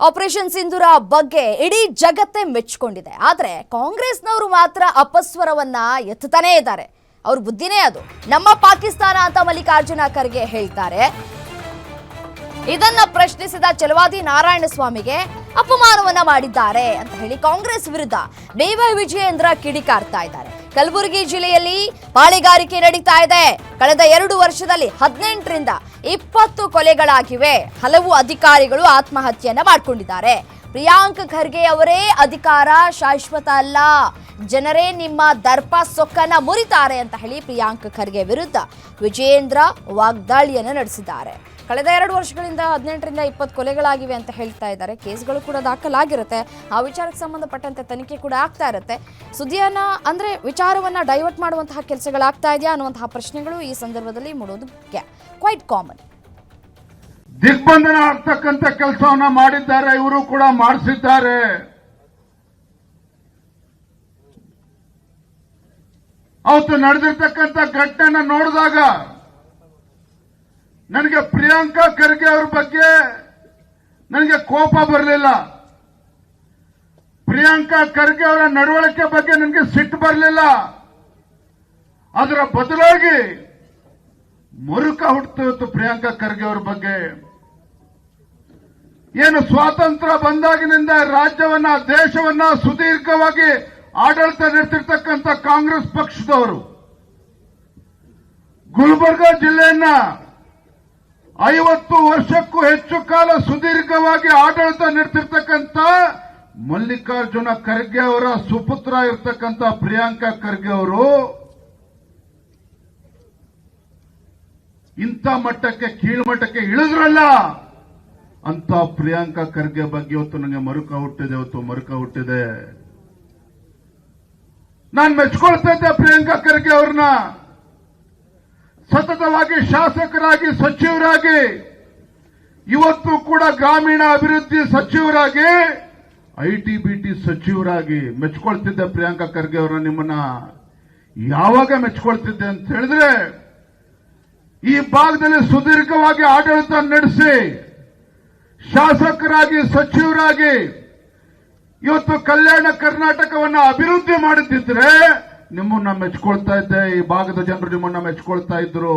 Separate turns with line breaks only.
Operation ಸಿಂಧೂರ ಬಗ್ಗೆ ಇಡೀ ಜಗತ್ತೇ ಮೆಚ್ಚಿಕೊಂಡಿದೆ. ಆದರೆ ಕಾಂಗ್ರೆಸ್ನವರು ಮಾತ್ರ ಅಪಸ್ವರವನ್ನ ಎತ್ತುತ್ತಾನೇ ಇದ್ದಾರೆ. ಅವ್ರ ಬುದ್ಧಿನೇ ಅದು. ನಮ್ಮ ಪಾಕಿಸ್ತಾನ ಅಂತ ಮಲ್ಲಿಕಾರ್ಜುನ ಖರ್ಗೆ ಹೇಳ್ತಾರೆ. ಇದನ್ನ ಪ್ರಶ್ನಿಸಿದ ಛಲವಾದಿ ನಾರಾಯಣಸ್ವಾಮಿಗೆ ಅಪಮಾನವನ್ನ ಮಾಡಿದ್ದಾರೆ ಅಂತ ಹೇಳಿ ಕಾಂಗ್ರೆಸ್ ವಿರುದ್ಧ ಡಿ.ವೈ. ವಿಜಯೇಂದ್ರ ಕಿಡಿಕಾರ್ತಾ ಇದ್ದಾರೆ. ಕಲಬುರಗಿ ಜಿಲ್ಲೆಯಲ್ಲಿ ಪಾಳೆಗಾರಿಕೆ ನಡೀತಾ ಇದೆ. ಕಳೆದ 2 ವರ್ಷದಲ್ಲಿ 18ರಿಂದ 20 ಕೊಲೆಗಳಾಗಿವೆ. ಹಲವು ಅಧಿಕಾರಿಗಳು ಆತ್ಮಹತ್ಯೆಯನ್ನ ಮಾಡಿಕೊಂಡಿದ್ದಾರೆ. ಪ್ರಿಯಾಂಕ್ ಖರ್ಗೆ ಅವರೇ ಅಧಿಕಾರ ಶಾಶ್ವತ ಅಲ್ಲ, ಜನರೇ ನಿಮ್ಮ ದರ್ಪ ಸೊಕ್ಕನ್ನ ಮುರಿತಾರೆ ಅಂತ ಹೇಳಿ ಪ್ರಿಯಾಂಕ್ ಖರ್ಗೆ ವಿರುದ್ಧ ವಿಜಯೇಂದ್ರ ವಾಗ್ದಾಳಿಯನ್ನು ನಡೆಸಿದ್ದಾರೆ. ಕಳೆದ 2 ವರ್ಷಗಳಿಂದ 18ರಿಂದ 20 ಕೊಲೆಗಳಾಗಿವೆ ಅಂತ ಹೇಳ್ತಾ ಇದ್ದಾರೆ. ಕೇಸ್ಗಳು ಕೂಡ ದಾಖಲಾಗಿರುತ್ತೆ. ಆ ವಿಚಾರಕ್ಕೆ ಸಂಬಂಧಪಟ್ಟಂತೆ ತನಿಖೆ ಕೂಡ ಆಗ್ತಾ ಇರುತ್ತೆ. ಸುದ್ದಿಯನ್ನ ಅಂದ್ರೆ ವಿಚಾರವನ್ನ ಡೈವರ್ಟ್ ಮಾಡುವಂತಹ ಕೆಲಸಗಳಾಗ್ತಾ ಇದೆಯಾ ಅನ್ನುವಂತಹ ಪ್ರಶ್ನೆಗಳು ಈ ಸಂದರ್ಭದಲ್ಲಿ ಮೂಡೋದು ಕ್ವೈಟ್ ಕಾಮನ್.
ದಿಗ್ಬಂಧನ ಆಗ್ತಕ್ಕಂಥ ಕೆಲಸವನ್ನ ಮಾಡಿದ್ದಾರೆ, ಇವರು ಕೂಡ ಮಾಡಿಸಿದ್ದಾರೆ. ಅವತ್ತು ನಡೆದಿರ್ತಕ್ಕಂಥ ಘಟನೆನ ನೋಡಿದಾಗ ನನಗೆ ಪ್ರಿಯಾಂಕಾ ಖರ್ಗೆ ಅವರ ಬಗ್ಗೆ ನನಗೆ ಕೋಪ ಬರಲಿಲ್ಲ. ಪ್ರಿಯಾಂಕಾ ಖರ್ಗೆ ಅವರ ನಡವಳಿಕೆ ಬಗ್ಗೆ ನನಗೆ ಸಿಟ್ಟು ಬರಲಿಲ್ಲ. ಅದರ ಬದಲಾಗಿ ಮರುಕ ಹುಟ್ಟುತ್ತಿತ್ತು ಪ್ರಿಯಾಂಕಾ ಖರ್ಗೆ ಅವರ ಬಗ್ಗೆ. ಏನು ಸ್ವಾತಂತ್ರ್ಯ ಬಂದಾಗಿನಿಂದ ರಾಜ್ಯವನ್ನ ದೇಶವನ್ನ ಸುದೀರ್ಘವಾಗಿ ಆಡಳಿತ ನಡೆಸಿರ್ತಕ್ಕಂಥ ಕಾಂಗ್ರೆಸ್ ಪಕ್ಷದವರು ಗುಲ್ಬರ್ಗಾ ಜಿಲ್ಲೆಯನ್ನ 50 ವರ್ಷಕ್ಕೂ ಹೆಚ್ಚು ಕಾಲ ಸುದೀರ್ಘವಾಗಿ ಆಡಳಿತ ನಡೆಸಿರ್ತಕ್ಕಂಥ ಮಲ್ಲಿಕಾರ್ಜುನ ಖರ್ಗೆ ಅವರ ಸುಪುತ್ರ ಇರ್ತಕ್ಕಂಥ ಪ್ರಿಯಾಂಕಾ ಖರ್ಗೆ ಅವರು ಇಂಥ ಮಟ್ಟಕ್ಕೆ ಕೀಳ್ಮಟ್ಟಕ್ಕೆ ಇಳಿದ್ರಲ್ಲ ಅಂತ ಪ್ರಿಯಾಂಕಾ ಖರ್ಗೆ ಬಗ್ಗೆ ಇವತ್ತು ನನಗೆ ಮರುಕ ಹುಟ್ಟಿದೆ. ನಾನು ಮೆಚ್ಕೊಳ್ತಾ ಇದ್ದೆ ಪ್ರಿಯಾಂಕಾ ಖರ್ಗೆ ಅವ್ರನ್ನ. ಸತತವಾಗಿ ಶಾಸಕರಾಗಿ, ಸಚಿವರಾಗಿ, ಇವತ್ತು ಕೂಡ ಗ್ರಾಮೀಣ ಅಭಿವೃದ್ಧಿ ಸಚಿವರಾಗಿ, ಐಟಿ-ಬಿಟಿ ಸಚಿವರಾಗಿ ಮೆಚ್ಕೊಳ್ತಿದ್ದೆ ಪ್ರಿಯಾಂಕಾ ಖರ್ಗೆ ಅವರನ್ನ. ನಿಮ್ಮನ್ನ ಯಾವಾಗ ಮೆಚ್ಕೊಳ್ತಿದ್ದೆ ಅಂತ ಹೇಳಿದ್ರೆ, ಈ ಭಾಗದಲ್ಲಿ ಸುದೀರ್ಘವಾಗಿ ಆಡಳಿತ ನಡೆಸಿ ಶಾಸಕರಾಗಿ, ಸಚಿವರಾಗಿ ಇವತ್ತು ಕಲ್ಯಾಣ ಕರ್ನಾಟಕವನ್ನ ಅಭಿವೃದ್ಧಿ ಮಾಡುತ್ತಿದ್ರೆ ನಿಮ್ಮನ್ನ ಮೆಚ್ಕೊಳ್ತಾ ಇದ್ದೆ. ಈ ಭಾಗದ ಜನರು ನಿಮ್ಮನ್ನ ಮೆಚ್ಕೊಳ್ತಾ ಇದ್ರು.